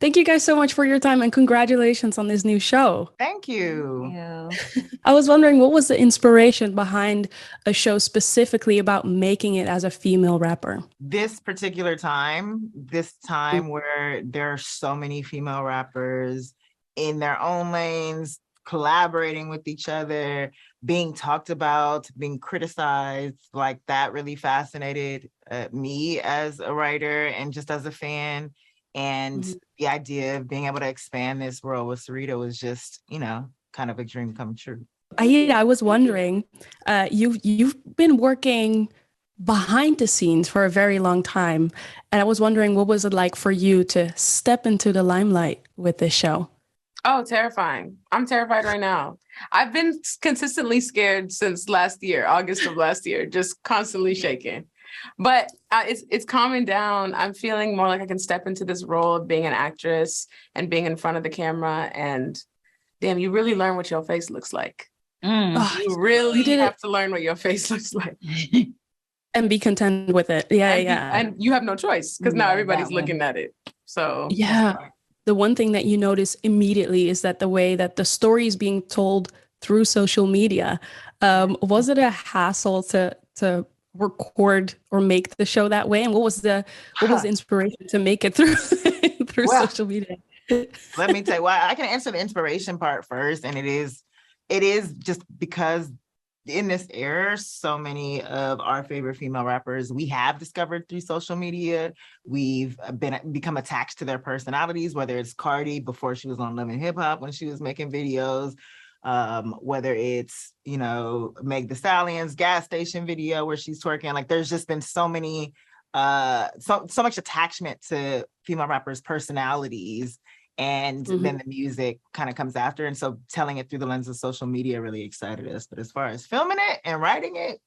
Thank you guys so much for your time and congratulations on this new show. Thank you. I was wondering, what was the inspiration behind a show specifically about making it as a female rapper? This particular time, where there are so many female rappers in their own lanes, collaborating with each other, being talked about, being criticized, like that really fascinated me as a writer and just as a fan. And the idea of being able to expand this world with Syreeta was just, kind of a dream come true. Aida, I was wondering, you've been working behind the scenes for a very long time, and I was wondering, what was it like for you to step into the limelight with this show? Oh, terrifying. I'm terrified right now. I've been consistently scared since last year, August of last year, just constantly shaking. But it's calming down. I'm feeling more like I can step into this role of being an actress and being in front of the camera. And damn, you really learn what your face looks like. You really have to learn what your face looks like. And be content with it. And you have no choice because now everybody's looking at it. So yeah. The one thing that you notice immediately is that the way that the story is being told through social media, was it a hassle to record or make the show that way? And what was the inspiration to make it through social media? Let me tell you why. I can answer the inspiration part first, and it is just because in this era, so many of our favorite female rappers we have discovered through social media. We've become attached to their personalities, whether it's Cardi before she was on Love and Hip Hop when she was making videos, whether it's, Meg Thee Stallion's gas station video where she's twerking. Like there's just been so many, so much attachment to female rappers' personalities. And then the music kind of comes after. And so telling it through the lens of social media really excited us. But as far as filming it and writing it,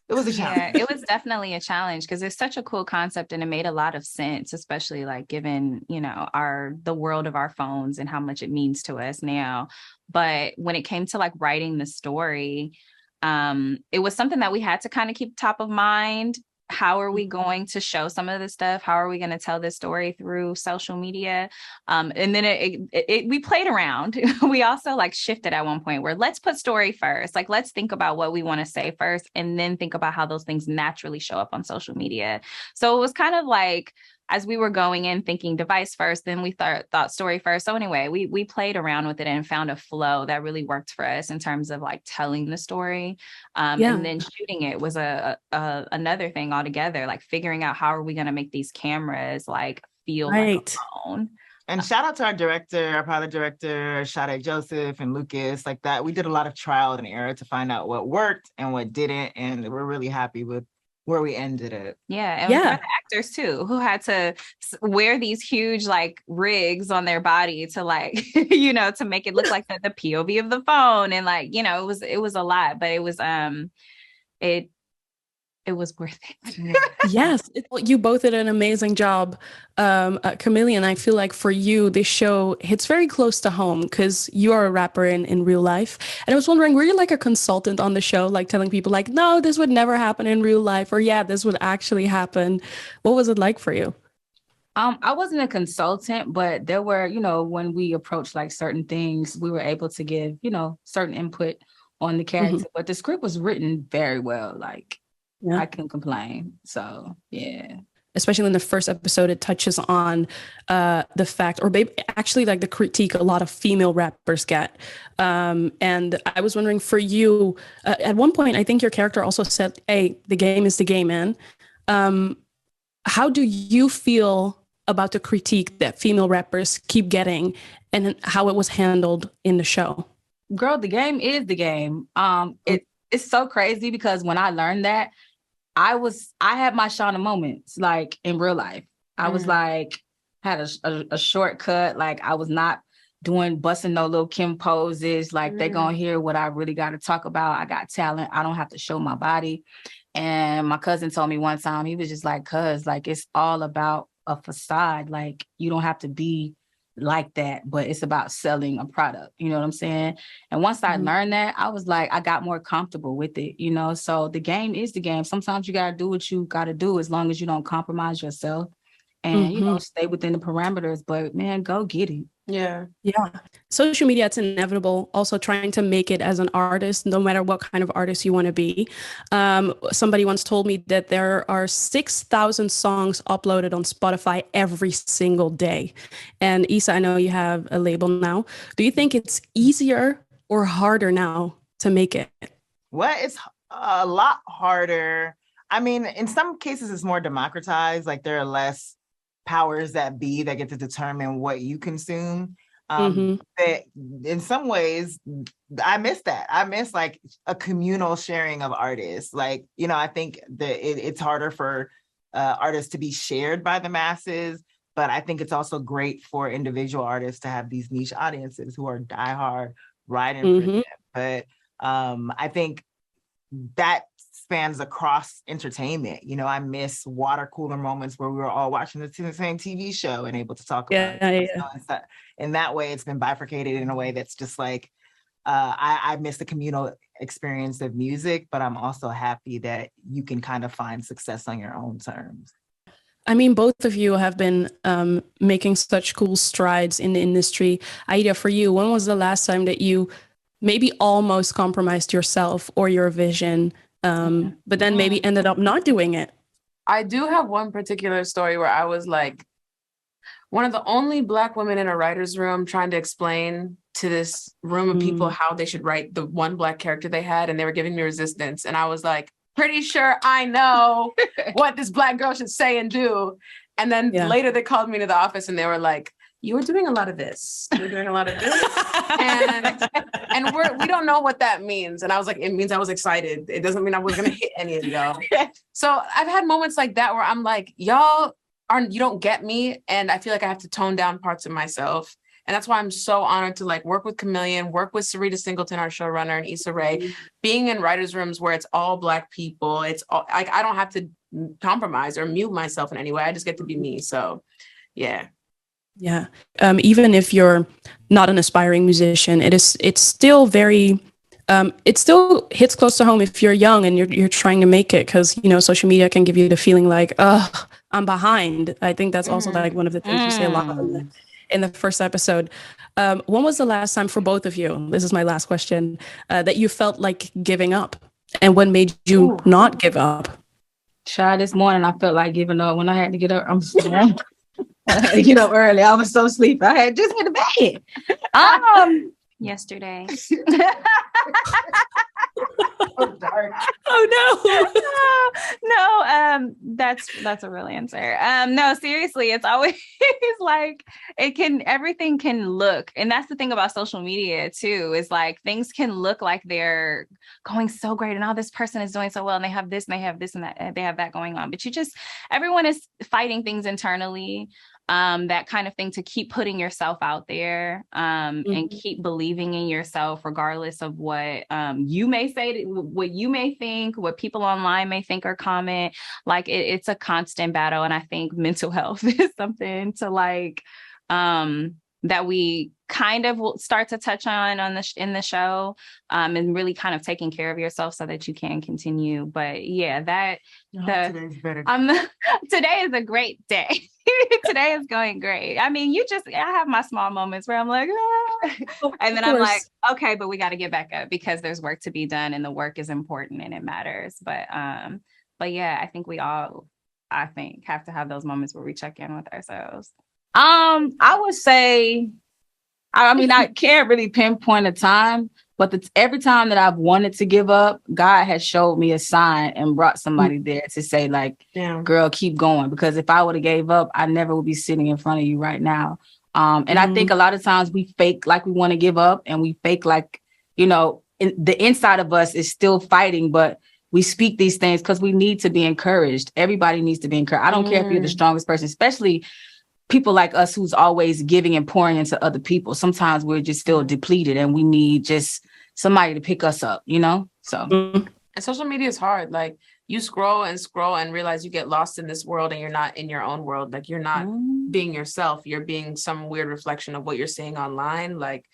it was a challenge. Yeah, it was definitely a challenge because it's such a cool concept and it made a lot of sense, especially like given, the world of our phones and how much it means to us now. But when it came to like writing the story, it was something that we had to kind of keep top of mind. How are we going to show some of this stuff? How are we going to tell this story through social media? And then we played around. We also like shifted at one point where let's put story first. Like, let's think about what we want to say first and then think about how those things naturally show up on social media. So it was kind of like, as we were going in thinking device first, then we thought story first. So anyway, we played around with it and found a flow that really worked for us in terms of like telling the story. And then shooting it was another thing altogether, like figuring out how are we going to make these cameras like feel like a phone. And shout out to our pilot director, Sade Joseph and Lucas, like that. We did a lot of trial and error to find out what worked and what didn't. And we're really happy with where we ended it. Yeah. And the actors too, who had to wear these huge like rigs on their body to like, to make it look like the POV of the phone. And like, it was a lot, but it was, it was worth it. Yes, you both did an amazing job. Kamillion, I feel like for you, this show hits very close to home because you are a rapper in real life. And I was wondering, were you like a consultant on the show, like telling people like, no, this would never happen in real life, or yeah, this would actually happen? What was it like for you? I wasn't a consultant, but there were, when we approached like certain things, we were able to give, certain input on the character, but the script was written very well. Like, I couldn't complain. So, yeah. Especially in the first episode, it touches on the fact, or actually like the critique a lot of female rappers get. And I was wondering for you, at one point, I think your character also said, hey, the game is the game, man. How do you feel about the critique that female rappers keep getting and how it was handled in the show? Girl, the game is the game. It's so crazy because when I learned that, I had my Shauna moments, like in real life. I was like, had a shortcut. Like I was not busting no little Kim poses. Like they gonna hear what I really got to talk about. I got talent. I don't have to show my body. And my cousin told me one time, he was just like, cuz like, it's all about a facade. Like you don't have to be like that, but it's about selling a product. You know what I'm saying? And once I learned that, I was like, I got more comfortable with it, So the game is the game. Sometimes you got to do what you got to do as long as you don't compromise yourself. and, stay within the parameters. But man, go get it. Yeah. Yeah. Social media, it's inevitable. Also trying to make it as an artist, no matter what kind of artist you want to be. Somebody once told me that there are 6,000 songs uploaded on Spotify every single day. And Issa, I know you have a label now. Do you think it's easier or harder now to make it? Well, it's a lot harder. I mean, in some cases, it's more democratized. Like there are less powers that be that get to determine what you consume. That in some ways, I miss that. I miss like a communal sharing of artists. Like, I think that it's harder for artists to be shared by the masses, but I think it's also great for individual artists to have these niche audiences who are diehard riding for them. But I think that spans across entertainment. I miss water cooler moments where we were all watching the same TV show and able to talk about it. So in that way, it's been bifurcated in a way that's just like, I miss the communal experience of music, but I'm also happy that you can kind of find success on your own terms. I mean, both of you have been making such cool strides in the industry. Aida, for you, when was the last time that you maybe almost compromised yourself or your vision, but then maybe ended up not doing it? I do have one particular story where I was like one of the only Black women in a writer's room trying to explain to this room of people how they should write the one Black character they had, and they were giving me resistance. And I was like, pretty sure I know what this Black girl should say and do. And then later they called me to the office and they were like, you were doing a lot of this. You were doing a lot of this. and we don't know what that means. And I was like, it means I was excited. It doesn't mean I was going to hit any of y'all. So I've had moments like that where I'm like, you don't get me. And I feel like I have to tone down parts of myself. And that's why I'm so honored to like work with Kamillion, work with Syreeta Singleton, our showrunner, and Issa Rae, being in writers' rooms where it's all Black people. It's all like, I don't have to compromise or mute myself in any way. I just get to be me. So yeah. Yeah. Even if you're not an aspiring musician, it's still very, it still hits close to home if you're young and you're trying to make it, because, social media can give you the feeling like, I'm behind. I think that's also like one of the things you say a lot in the first episode. When was the last time for both of you, this is my last question, that you felt like giving up? And what made you not give up? This morning I felt like giving up when I had to get up. I'm sorry. I had to get up early. I was so sleepy. I had just went to bed. Yesterday. Oh, dark. Oh no. No, that's a real answer. No, seriously, it's always like everything can look, and that's the thing about social media too, is like things can look like they're going so great and this person is doing so well and they have this and they have this and that, they have that going on, but everyone is fighting things internally. That kind of thing, to keep putting yourself out there and keep believing in yourself, regardless of what you may say, what you may think, what people online may think or comment. Like it's a constant battle. And I think mental health is something to like that we kind of will start to touch on in the show, and really kind of taking care of yourself so that you can continue. But yeah, today's better. Today is a great day. Today is going great. I mean, I have my small moments where I'm like, and then I'm like, okay, but we got to get back up because there's work to be done and the work is important and it matters. But yeah, I think we all, have to have those moments where we check in with ourselves. I would say, I can't really pinpoint a time, but every time that I've wanted to give up, God has showed me a sign and brought somebody there to say like, girl, keep going. Because if I would have gave up, I never would be sitting in front of you right now. And I think a lot of times we fake like we want to give up, and we fake like, the inside of us is still fighting, but we speak these things because we need to be encouraged. Everybody needs to be encouraged. I don't care if you're the strongest person, especially people like us who's always giving and pouring into other people. Sometimes we just feel depleted and we need just somebody to pick us up, So. And social media is hard. Like you scroll and realize you get lost in this world and you're not in your own world. Like you're not being yourself. You're being some weird reflection of what you're seeing online. Like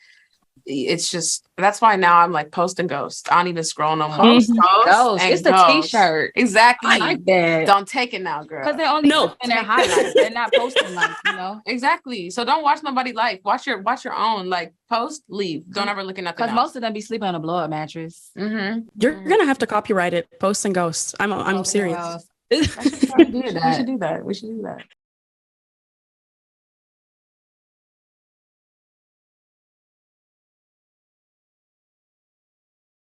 it's just, that's why now I'm like post and ghost. I don't even scroll no more. Post, Post ghost. and It's the ghost. t-shirt. Exactly. I like that. Don't take it now, girl. Because they're only No. posting their highlights. They're not posting like, Exactly. So don't watch nobody life. Watch your own. Like post, leave. Don't ever look at nothing because else. most of them be sleeping on a blow-up mattress. Mm-hmm. You're gonna have to copyright it, Posts and Ghosts. I'm serious. We should do that. We should do that.